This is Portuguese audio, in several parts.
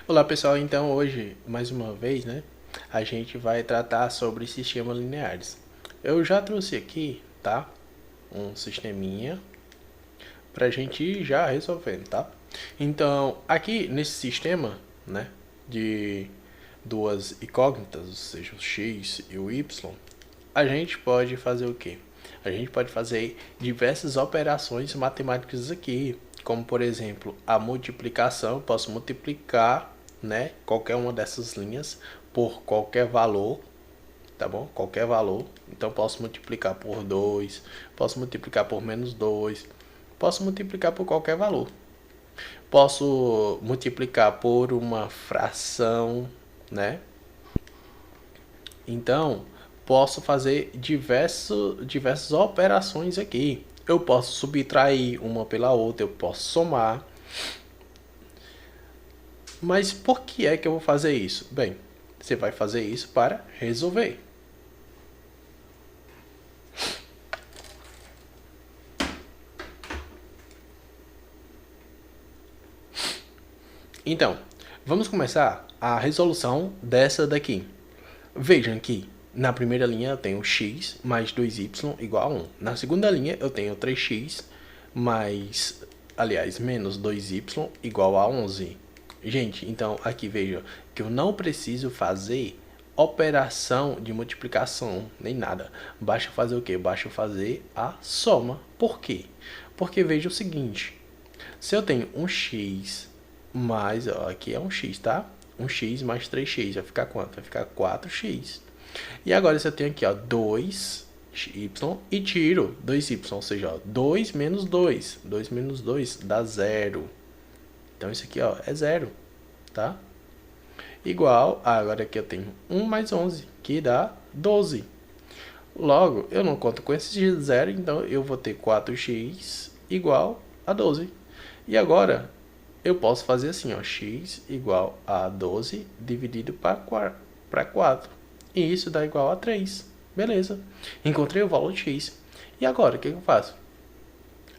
Olá pessoal, então hoje, mais uma vez, né, a gente vai tratar sobre sistemas lineares. Eu já trouxe aqui, tá, um sisteminha pra gente ir já resolvendo, tá? Então, aqui nesse sistema, né, de duas incógnitas, ou seja, o x e o y, a gente pode fazer o quê? A gente pode fazer diversas operações matemáticas aqui, como por exemplo a multiplicação. Eu posso multiplicar, né, qualquer uma dessas linhas por qualquer valor, tá bom? Qualquer valor. Então posso multiplicar por 2, posso multiplicar por -2, posso multiplicar por qualquer valor. Posso multiplicar por uma fração, né? Então, posso fazer diversas operações aqui. Eu posso subtrair uma pela outra, eu posso somar. Mas por que é que eu vou fazer isso? Bem, você vai fazer isso para resolver. Então, vamos começar a resolução dessa daqui. Vejam que na primeira linha eu tenho x mais 2y igual a 1. Na segunda linha eu tenho 3x menos 2y igual a 11. Gente, então aqui veja que eu não preciso fazer operação de multiplicação nem nada. Basta fazer o que? Basta fazer a soma. Por quê? Porque veja o seguinte: se eu tenho um x mais, ó, aqui é um x, tá? Um x mais 3x vai ficar quanto? Vai ficar 4x. E agora se eu tenho aqui, ó, 2y e tiro 2y, ou seja, ó, 2 menos 2. 2 menos 2 dá 0. Então isso aqui, ó, é 0, tá? Igual, agora aqui eu tenho 1 mais 11, que dá 12. Logo, eu não conto com esse 0, então eu vou ter 4x igual a 12. E agora, eu posso fazer assim, ó, x igual a 12 dividido para 4. E isso dá igual a 3. Beleza. Encontrei o valor de x. E agora, o que eu faço?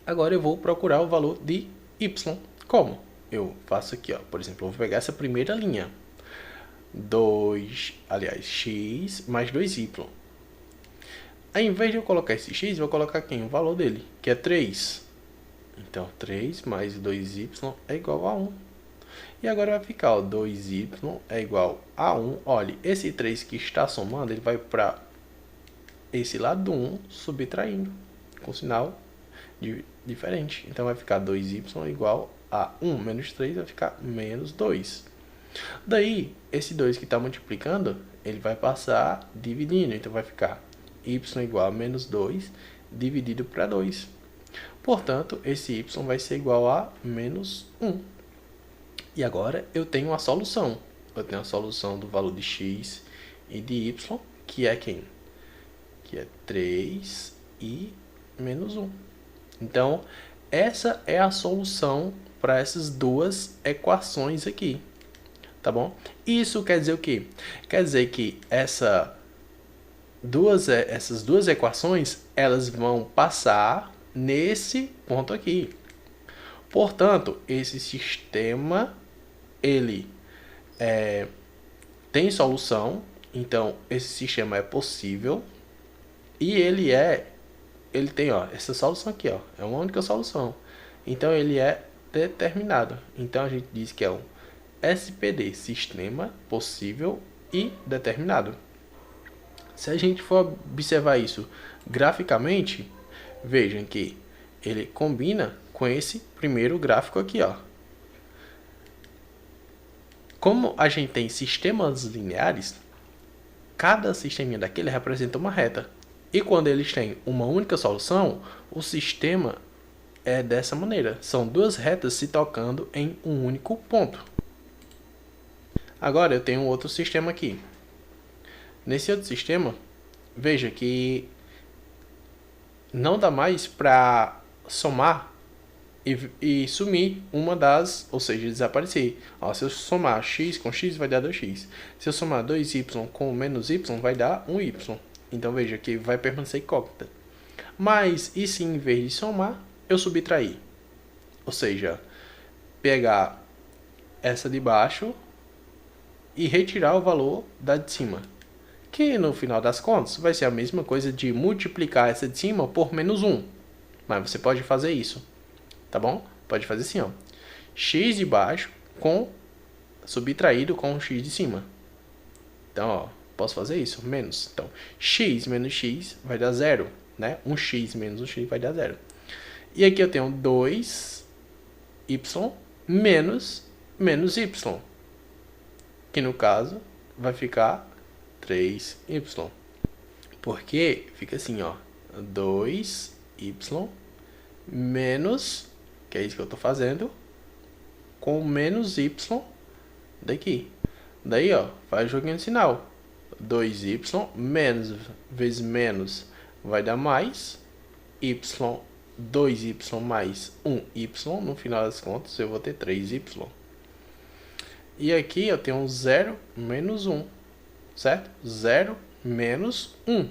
Agora eu vou procurar o valor de y. Como? Eu faço aqui, ó, por exemplo, eu vou pegar essa primeira linha. X mais 2y. Ao invés de eu colocar esse x, eu vou colocar aqui o valor dele, que é 3. Então, 3 mais 2y é igual a 1. E agora vai ficar, ó, 2y é igual a 1. Olha, esse 3 que está somando, ele vai para esse lado do 1, subtraindo, com sinal diferente. Então, vai ficar 2y igual a 1 menos 3, vai ficar menos 2. Daí, esse 2 que está multiplicando, ele vai passar dividindo. Então, vai ficar y igual a menos 2 dividido para 2. Portanto, esse y vai ser igual a menos 1. E agora eu tenho a solução. Eu tenho a solução do valor de x e de y, que é quem? Que é 3 e menos 1. Então, essa é a solução para essas duas equações aqui. Tá bom? Isso quer dizer o quê? Quer dizer que essas duas equações, elas vão passar nesse ponto aqui. Portanto, esse sistema, ele tem solução. Então, esse sistema é possível. E ele tem, ó, essa solução aqui, ó, é uma única solução. Então, ele é determinado. Então, a gente diz que é um SPD, sistema possível e determinado. Se a gente for observar isso graficamente, vejam que ele combina com esse primeiro gráfico aqui, ó. Como a gente tem sistemas lineares, cada sisteminha daquele representa uma reta. E quando eles têm uma única solução, o sistema é dessa maneira. São duas retas se tocando em um único ponto. Agora eu tenho um outro sistema aqui. Nesse outro sistema, veja que não dá mais para somar e sumir uma das, ou seja, desaparecer. Ó, se eu somar x com x, vai dar 2x. Se eu somar 2y com menos y, vai dar 1y. Então veja que vai permanecer incógnita. Mas, e se em vez de somar, eu subtrair? Ou seja, pegar essa de baixo e retirar o valor da de cima. Que no final das contas vai ser a mesma coisa de multiplicar essa de cima por menos 1. Mas você pode fazer isso, tá bom? Pode fazer assim, ó. X de baixo subtraído com o x de cima. Então, ó, posso fazer isso? Menos. Então, x menos x vai dar 0, né? 1x menos 1x vai dar 0. E aqui eu tenho 2y menos y. Que no caso vai ficar 3y. Porque fica assim, ó. 2y menos, que é isso que eu estou fazendo, com menos y daqui. Daí, ó, faz o joguinho de sinal. 2y menos vezes menos vai dar mais. 2y mais 1y. No final das contas, eu vou ter 3y. E aqui eu tenho 0 menos 1. Certo? 0 menos 1.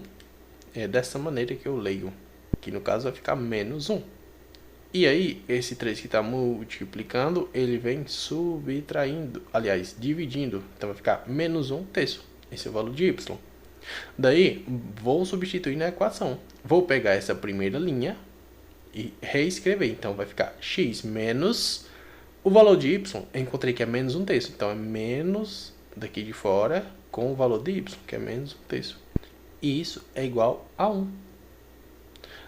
É dessa maneira que eu leio. Que no caso vai ficar menos 1. E aí, esse 3 que está multiplicando, ele vem subtraindo, aliás, dividindo. Então vai ficar menos 1 terço. Esse é o valor de y. Daí, vou substituir na equação. Vou pegar essa primeira linha e reescrever. Então vai ficar x menos o valor de y. Eu encontrei que é menos 1 terço. Então é menos daqui de fora com o valor de y, que é menos 1 terço. E isso é igual a 1.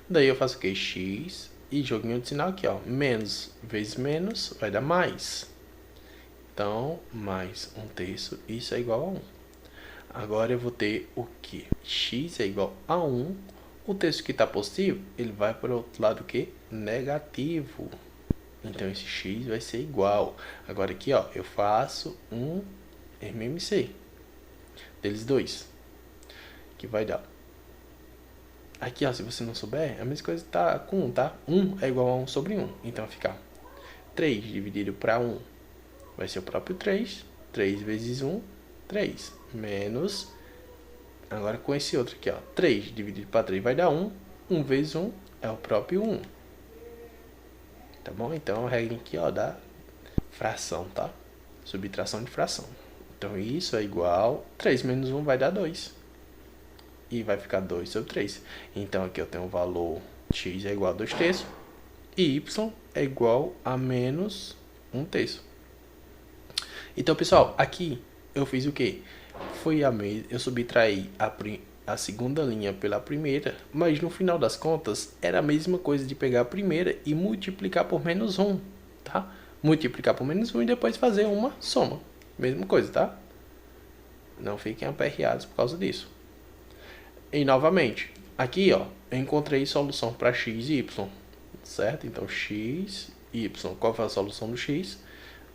Daí eu faço o que? X e joguinho de sinal aqui, ó. Menos vezes menos vai dar mais. Então, mais 1 terço, isso é igual a 1. Agora eu vou ter o que? X é igual a 1. O terço que está positivo, ele vai para o outro lado o que? Negativo. Então, esse x vai ser igual. Agora aqui, ó, eu faço um MMC deles dois. Que vai dar. Aqui, ó, se você não souber, a mesma coisa tá com 1, tá? 1 é igual a 1 sobre 1. Então, vai ficar 3 dividido para 1 vai ser o próprio 3. 3 vezes 1, 3. Menos, agora com esse outro aqui, ó. 3 dividido para 3 vai dar 1. 1 vezes 1 é o próprio 1. Tá bom? Então, a regra aqui, ó, da fração, tá? Subtração de fração. Então, isso é igual... 3 menos 1 vai dar 2. E vai ficar 2 sobre 3. Então, aqui eu tenho o valor x é igual a 2 terços. E y é igual a menos 1 terço. Então, pessoal, aqui eu fiz o quê? Eu subtraí a segunda linha pela primeira. Mas, no final das contas, era a mesma coisa de pegar a primeira e multiplicar por menos 1. Tá? Multiplicar por menos 1 e depois fazer uma soma. Mesma coisa, tá? Não fiquem aperreados por causa disso. E novamente, aqui, ó, eu encontrei solução para x e y, certo? Então, x e y. Qual foi a solução do x?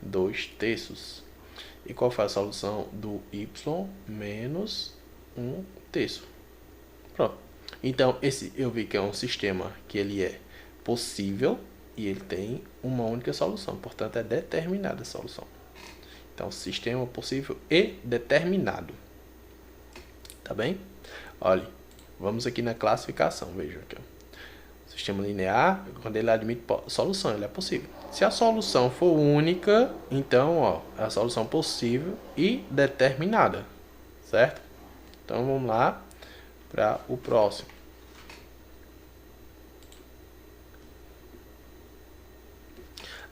2 terços. E qual foi a solução do y? Menos 1 terço. Pronto. Então, esse eu vi que é um sistema que ele é possível e ele tem uma única solução. Portanto, é determinada a solução. Então, sistema possível e determinado. Tá bem? Olha, vamos aqui na classificação, veja aqui, ó. Sistema linear, quando ele admite solução, ele é possível. Se a solução for única, então, ó, é a solução possível e determinada, certo? Então, vamos lá para o próximo.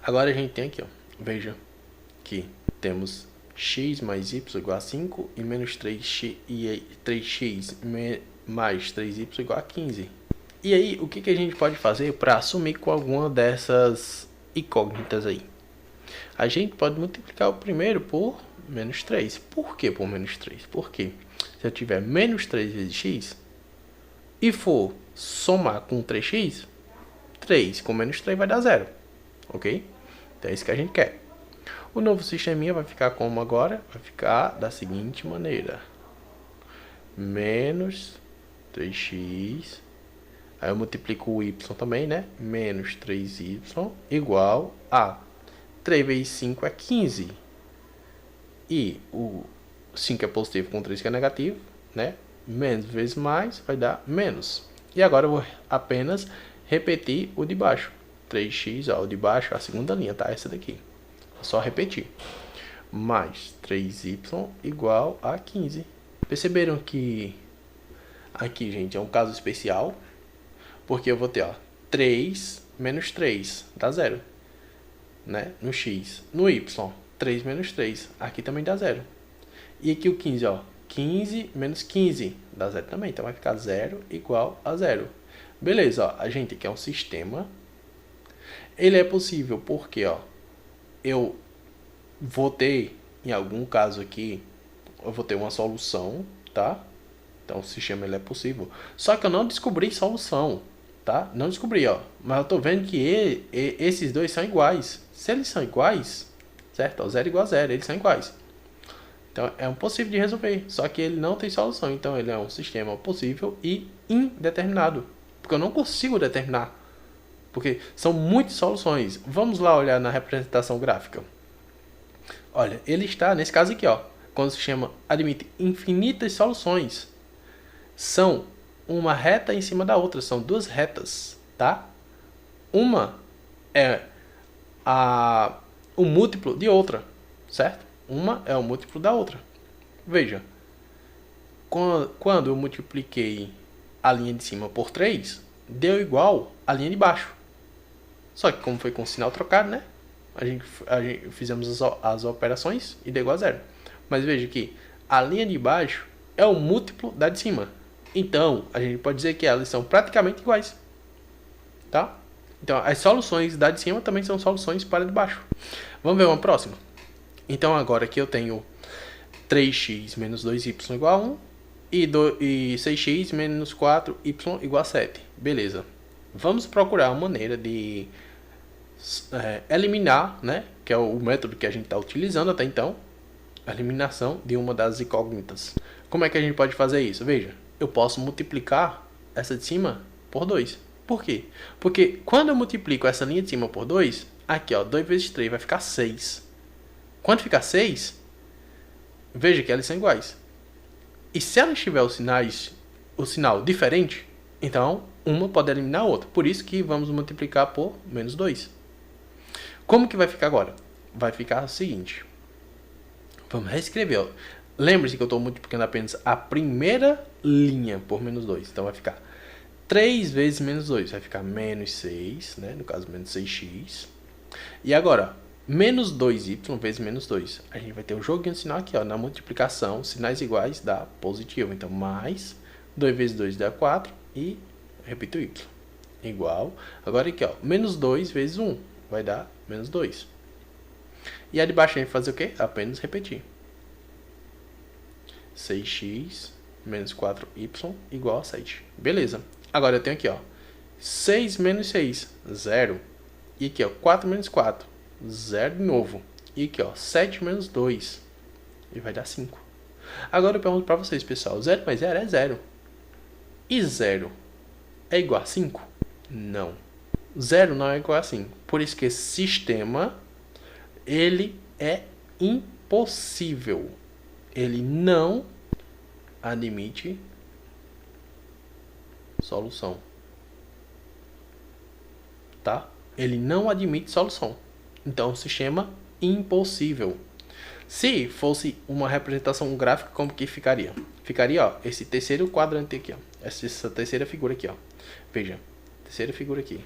Agora a gente tem aqui, ó, veja que temos x mais y igual a 5 e menos 3x mais 3y igual a 15. E aí, o que a gente pode fazer para assumir com alguma dessas incógnitas aí? A gente pode multiplicar o primeiro por menos 3. Por que por menos 3? Porque se eu tiver menos 3 vezes x e for somar com 3x, 3 com menos 3 vai dar 0. Ok? Então é isso que a gente quer. O novo sisteminha vai ficar como agora? Vai ficar da seguinte maneira. Menos 3x. Aí eu multiplico o y também, né? Menos 3y igual a 3 vezes 5 é 15. E o 5 é positivo com 3 que é negativo, né? Menos vezes mais vai dar menos. E agora eu vou apenas repetir o de baixo. 3x, ó, o de baixo, a segunda linha, tá? Essa daqui. Só repetir. mais 3y igual a 15. Perceberam que aqui, gente, é um caso especial? Porque eu vou ter, ó, 3 menos 3 dá 0, né? No x. No y, 3 menos 3, aqui também dá 0. E aqui o 15, ó, 15 menos 15 dá 0 também. Então vai ficar 0 igual a 0. Beleza, ó, a gente aqui é um sistema. Ele é possível porque, ó, eu vou ter, em algum caso aqui, eu vou ter uma solução, tá? Então o sistema ele é possível. Só que eu não descobri solução, tá? Não descobri, ó. Mas eu tô vendo que esses dois são iguais. Se eles são iguais, certo? Ó, 0 igual a 0, eles são iguais. Então é possível de resolver. Só que ele não tem solução. Então ele é um sistema possível e indeterminado. Porque eu não consigo determinar. Porque são muitas soluções. Vamos lá olhar na representação gráfica. Olha, ele está nesse caso aqui, ó. Quando o sistema admite infinitas soluções. São uma reta em cima da outra. São duas retas, tá? Uma é o múltiplo de outra, certo? Uma é o múltiplo da outra. Veja. Quando eu multipliquei a linha de cima por 3, deu igual a linha de baixo. Só que como foi com sinal trocado, né? A gente fizemos as operações e deu igual a 0. Mas veja que a linha de baixo é o múltiplo da de cima. Então, a gente pode dizer que elas são praticamente iguais. Tá? Então, as soluções da de cima também são soluções para a de baixo. Vamos ver uma próxima? Então, agora aqui eu tenho 3x menos 2y igual a 1 e 6x menos 4y igual a 7. Beleza. Vamos procurar uma maneira de eliminar, né? Que é o método que a gente está utilizando até então. A eliminação de uma das incógnitas. Como é que a gente pode fazer isso? Veja, eu posso multiplicar essa de cima por 2. Por quê? Porque quando eu multiplico essa linha de cima por 2, aqui, ó, 2 vezes 3 vai ficar 6. Quando ficar 6, veja que elas são iguais. E se elas tiverem o sinal diferente, então uma pode eliminar a outra. Por isso que vamos multiplicar por menos 2. Como que vai ficar agora? Vai ficar o seguinte. Vamos reescrever, ó. Lembre-se que eu estou multiplicando apenas a primeira linha por menos 2. Então vai ficar 3 vezes menos 2. Vai ficar menos 6, né? No caso, menos 6x. E agora, menos 2y vezes menos 2. A gente vai ter um joguinho de sinal aqui, ó. Na multiplicação, sinais iguais dá positivo. Então, mais 2 vezes 2 dá 4. E, repito, y. Igual. Agora aqui, ó. Menos 2 vezes 1 vai dar menos 2. E a de baixo a gente vai fazer o quê? Apenas repetir. 6x menos 4y igual a 7. Beleza. Agora eu tenho aqui, ó. 6 menos 6, 0. E aqui, ó, 4 menos 4, 0 de novo. E aqui, ó, 7 menos 2. E vai dar 5. Agora eu pergunto para vocês, pessoal. 0 mais 0 é 0. E 0 é igual a 5? Não. 0 não é igual a 5. Por isso que esse sistema, ele é impossível. Ele não admite solução. Tá? Ele não admite solução. Então, o sistema impossível. Se fosse uma representação gráfica, como que ficaria? Ficaria, ó, esse terceiro quadrante aqui, ó. Essa terceira figura aqui, ó. Veja, terceira figura aqui.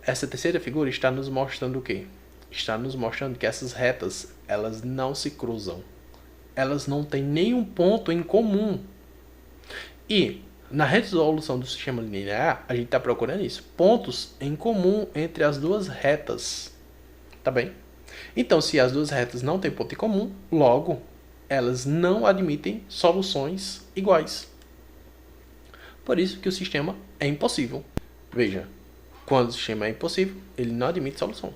Essa terceira figura está nos mostrando o quê? Está nos mostrando que essas retas, elas não se cruzam. Elas não têm nenhum ponto em comum. E na resolução do sistema linear, a gente está procurando isso. Pontos em comum entre as duas retas. Tá bem? Então, se as duas retas não têm ponto em comum, logo, elas não admitem soluções iguais. Por isso que o sistema é impossível. Veja, quando o sistema é impossível, ele não admite solução.